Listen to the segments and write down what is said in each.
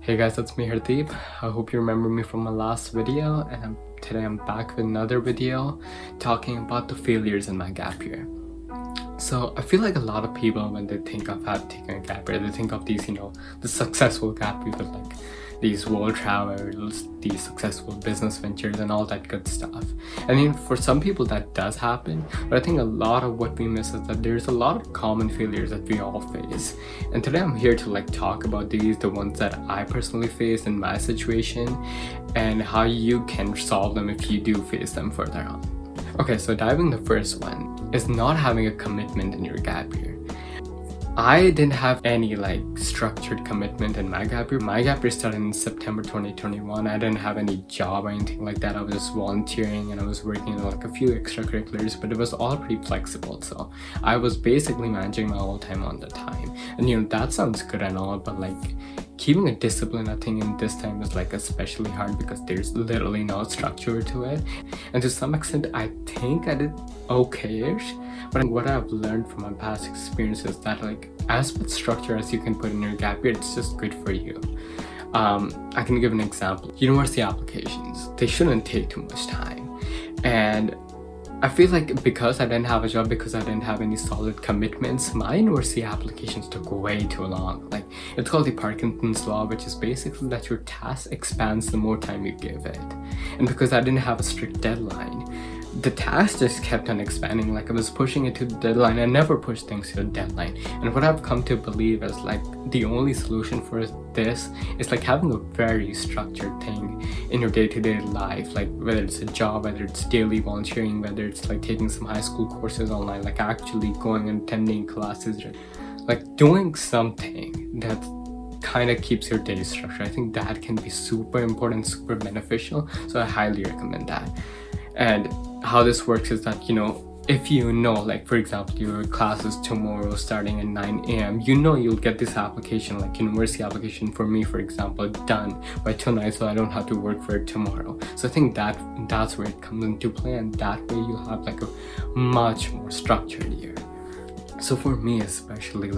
Hey guys, it's me Hardeep. I hope you remember me from my last video, and today I'm back with another video talking about the failures in my gap year. So I feel like a lot of people, when they think of taking a gap year, they think of these, the successful gap years, like these world travels, these successful business ventures and all that good stuff. I mean, for some people that does happen, but I think a lot of what we miss is that there's a lot of common failures that we all face. And today I'm here to talk about the ones that I personally faced in my situation and how you can solve them if you do face them further on. Okay, so diving the first one is not having a commitment in your gap year. I didn't have any structured commitment in my gap year. My gap year started in September 2021. I didn't have any job or anything like that. I was just volunteering and I was working on a few extracurriculars, but it was all pretty flexible. So I was basically managing my whole time on the time. And that sounds good and all, but keeping a discipline, I think in this time is especially hard because there's literally no structure to it. And to some extent, I think I did okay-ish. But what I've learned from my past experiences that as much structure as you can put in your gap year, it's just good for you. I can give an example. University applications, they shouldn't take too much time. And I feel like because I didn't have a job, because I didn't have any solid commitments, my university applications took way too long. It's called the Parkinson's law, which is basically that your task expands the more time you give it. And because I didn't have a strict deadline, the task just kept on expanding. I was pushing it to the deadline. I never pushed things to the deadline. And what I've come to believe is the only solution for this is having a very structured thing in your day-to-day life, whether it's a job, whether it's daily volunteering, whether it's taking some high school courses online, actually going and attending classes, doing something that kind of keeps your day structured. I think that can be super important, super beneficial. So I highly recommend that. And how this works is that, if for example, your class is tomorrow starting at 9 a.m., you'll get this application, university application for me, for example, done by tonight, so I don't have to work for it tomorrow. So I think that's where it comes into play, and that way you'll have a much more structured year. So for me especially,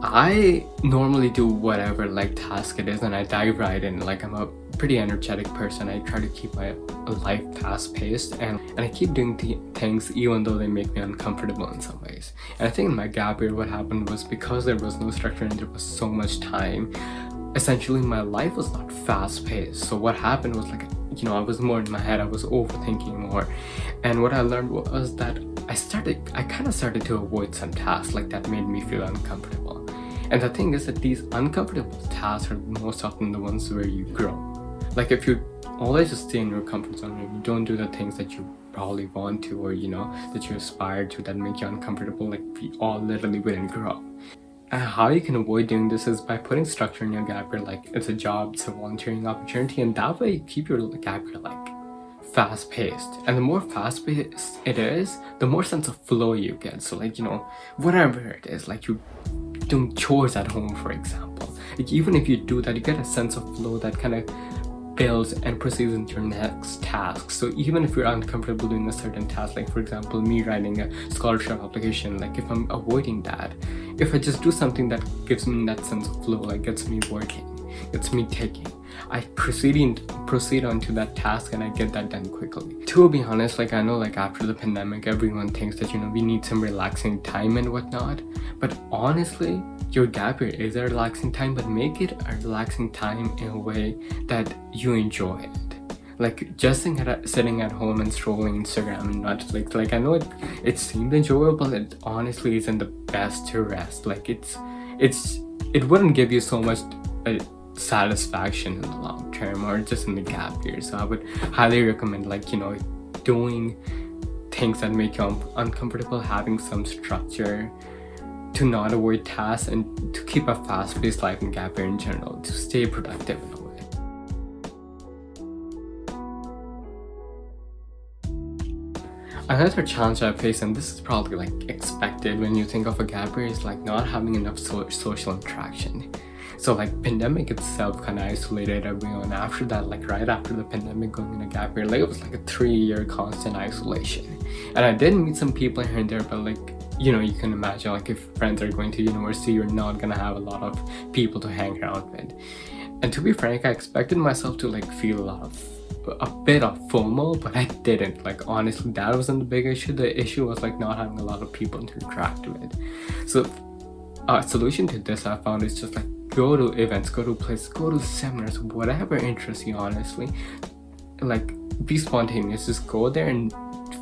I normally do whatever task it is and I dive right in. I'm a pretty energetic person. I try to keep my life fast-paced and I keep doing things even though they make me uncomfortable in some ways. And I think in my gap year what happened was, because there was no structure and there was so much time, essentially my life was not fast-paced. So what happened was I was more in my head, I was overthinking more. And what I learned was that I kind of started to avoid some tasks that made me feel uncomfortable. And the thing is that these uncomfortable tasks are most often the ones where you grow. If you always just stay in your comfort zone and you don't do the things that you probably want to, or that you aspire to, that make you uncomfortable, we all literally wouldn't grow. And how you can avoid doing this is by putting structure in your gap year, it's a job, it's a volunteering opportunity, and that way you keep your gap year fast-paced. And the more fast-paced it is, the more sense of flow you get. So whatever it is, you doing chores at home, for example, even if you do that, you get a sense of flow that kind of builds and proceeds into your next task. So even if you're uncomfortable doing a certain task, for example, me writing a scholarship application, if I'm avoiding that, if I just do something that gives me that sense of flow, gets me working, gets me taking, I proceed onto that task and I get that done quickly. To be honest, I know after the pandemic, everyone thinks that, we need some relaxing time and whatnot. But honestly, your gap year is a relaxing time, but make it a relaxing time in a way that you enjoy it. Just sitting at home and scrolling Instagram and Netflix, I know it seems enjoyable, it honestly isn't the best to rest. It wouldn't give you so much satisfaction in the long term or just in the gap year. So I would highly recommend doing things that make you uncomfortable, having some structure to not avoid tasks, and to keep a fast-paced life in gap year in general, to stay productive in a way. Another challenge I face, and this is probably expected when you think of a gap year, is not having enough social interaction. So pandemic itself kind of isolated everyone. After that, right after the pandemic, going in a gap year, it was a 3-year constant isolation. And I did meet some people here and there, but you can imagine if friends are going to university, you're not gonna have a lot of people to hang around with. And to be frank, I expected myself to like feel a bit of FOMO, but I didn't. Like honestly, that wasn't the big issue. The issue was like not having a lot of people to interact with. So a solution to this I found is just like go to events, go to places, go to seminars, whatever interests you, honestly. Like be spontaneous, just go there and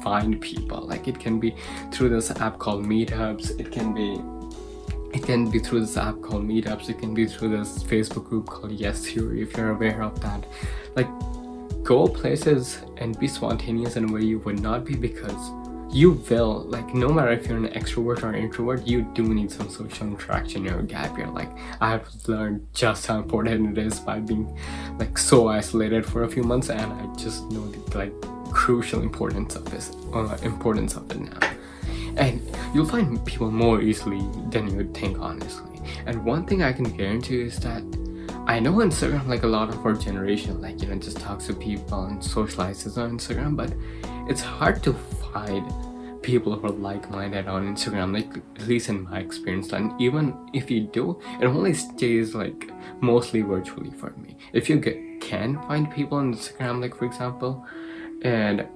find people. Like it can be through this app called Meetups, it can be through this app called Meetups, it can be through this Facebook group called Yes Theory, if you're aware of that. Like go places and be spontaneous in a way you would not be, because you will, like, no matter if you're an extrovert or introvert, you do need some social interaction in your gap year. Like I have learned just how important it is by being like so isolated for a few months, and I just know the like crucial importance of it now. And you'll find people more easily than you would think, honestly. And one thing I can guarantee is that I know Instagram, like a lot of our generation, like, you know, just talks to people and socializes on Instagram, but it's hard to find people who are like-minded on Instagram, like at least in my experience. And even if you do, it only stays like mostly virtually for me. If you can find people on Instagram, like for example, and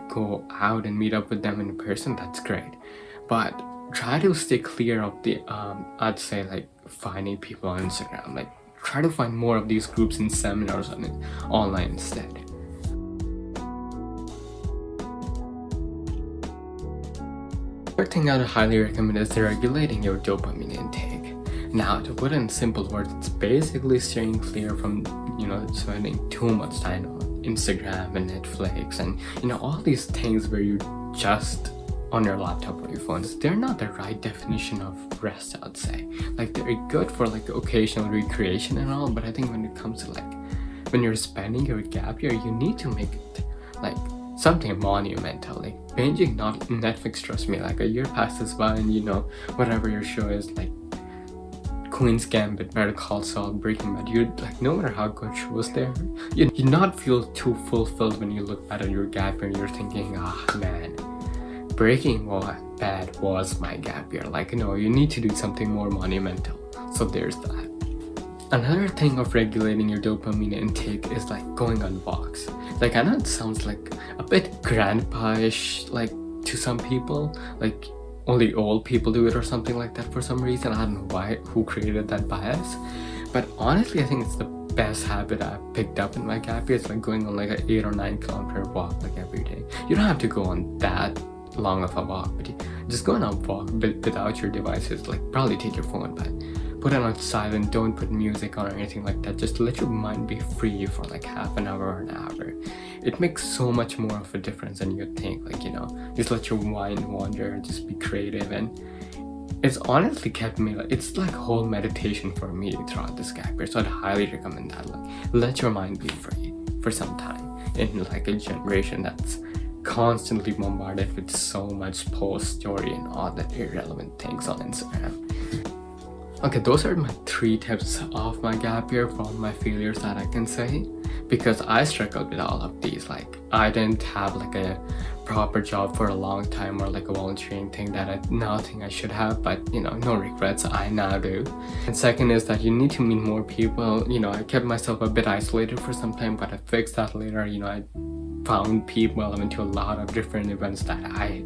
go out and meet up with them in person, that's great. But try to stay clear of the I'd say like finding people on Instagram. Like try to find more of these groups and seminars on it online instead. Third thing I'd highly recommend is regulating your dopamine intake. Now, to put it in simple words, it's basically staying clear from, you know, spending too much time on Instagram and Netflix and, you know, all these things where you just on your laptop or your phones. They're not the right definition of rest, I'd say. Like they're good for like occasional recreation and all, but I think when it comes to like when you're spending your gap year, you need to make it like something monumental. Like binging not Netflix, trust me, like a year passes by and, you know, whatever your show is, like Queen's Gambit, Better Call Saul, Breaking Bad, you like no matter how good shows there, you not feel too fulfilled when you look back at your gap year and you're thinking, man, Breaking Bad was my gap year. Like, no, you need to do something more monumental. So there's that. Another thing of regulating your dopamine intake is like going on walks. Like I know it sounds like a bit grandpa-ish, like to some people, like only old people do it or something like that for some reason. I don't know who created that bias, but honestly I think it's the best habit I've picked up in my gap year. It's like going on like an 8 or 9 kilometer walk like every day. You don't have to go on that long of a walk, but just go on a walk without your devices. Like probably take your phone, but put it on silent, don't put music on or anything like that. Just let your mind be free for like half an hour or an hour. It makes so much more of a difference than you think. Like, you know, just let your mind wander, just be creative. And it's honestly kept me like, it's like a whole meditation for me throughout this gap year. So I'd highly recommend that. Like let your mind be free for some time in like a generation that's constantly bombarded with so much post story and all that irrelevant things on Instagram. Okay, those are my 3 tips of my gap year from my failures that I can say, because I struggled with all of these. Like I didn't have like a proper job for a long time or like a volunteering thing that I now think I should have, but you know, no regrets, I now do. And second is that you need to meet more people. You know, I kept myself a bit isolated for some time, but I fixed that later. You know, I found people, I went to a lot of different events that I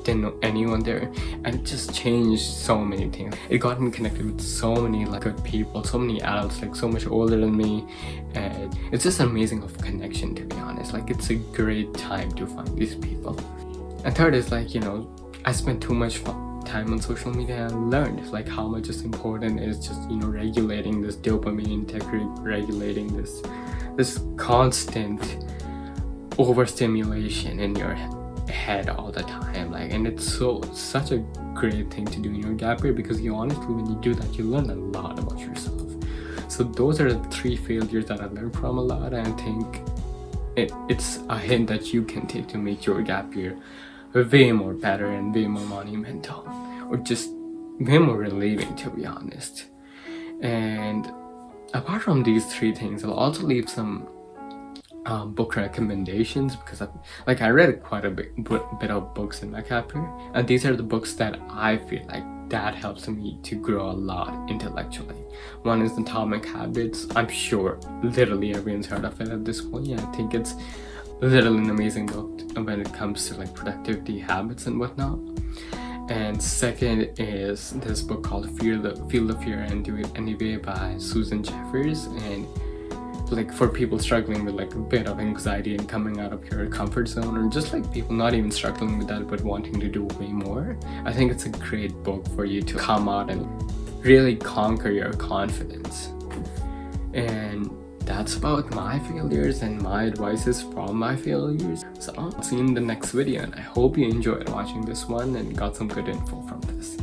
didn't know anyone there, and it just changed so many things. It got me connected with so many like good people, so many adults like so much older than me, and it's just amazing of connection, to be honest. Like it's a great time to find these people. And third is like, you know, I spent too much time on social media and learned like how much is important is just, you know, regulating this dopamine intake, regulating this constant overstimulation in your head all the time. Like, and it's such a great thing to do in your gap year, because you honestly, when you do that, you learn a lot about yourself. So those are the 3 failures that I learned from a lot, and I think it's a hint that you can take to make your gap year way more better and way more monumental, or just way more relieving, to be honest. And apart from these 3 things, I'll also leave some book recommendations, because I read quite a bit of books in my gap year, and these are the books that I feel like that helps me to grow a lot intellectually. One is Atomic Habits. I'm sure literally everyone's heard of it at this point. Yeah, I think it's literally an amazing book when it comes to like productivity habits and whatnot. And second is this book called Feel the Fear and Do It Anyway by Susan Jeffers. And like for people struggling with like a bit of anxiety and coming out of your comfort zone, or just like people not even struggling with that but wanting to do way more, I think it's a great book for you to come out and really conquer your confidence. And that's about my failures and my advices from my failures. So I'll see you in the next video, and I hope you enjoyed watching this one and got some good info from this.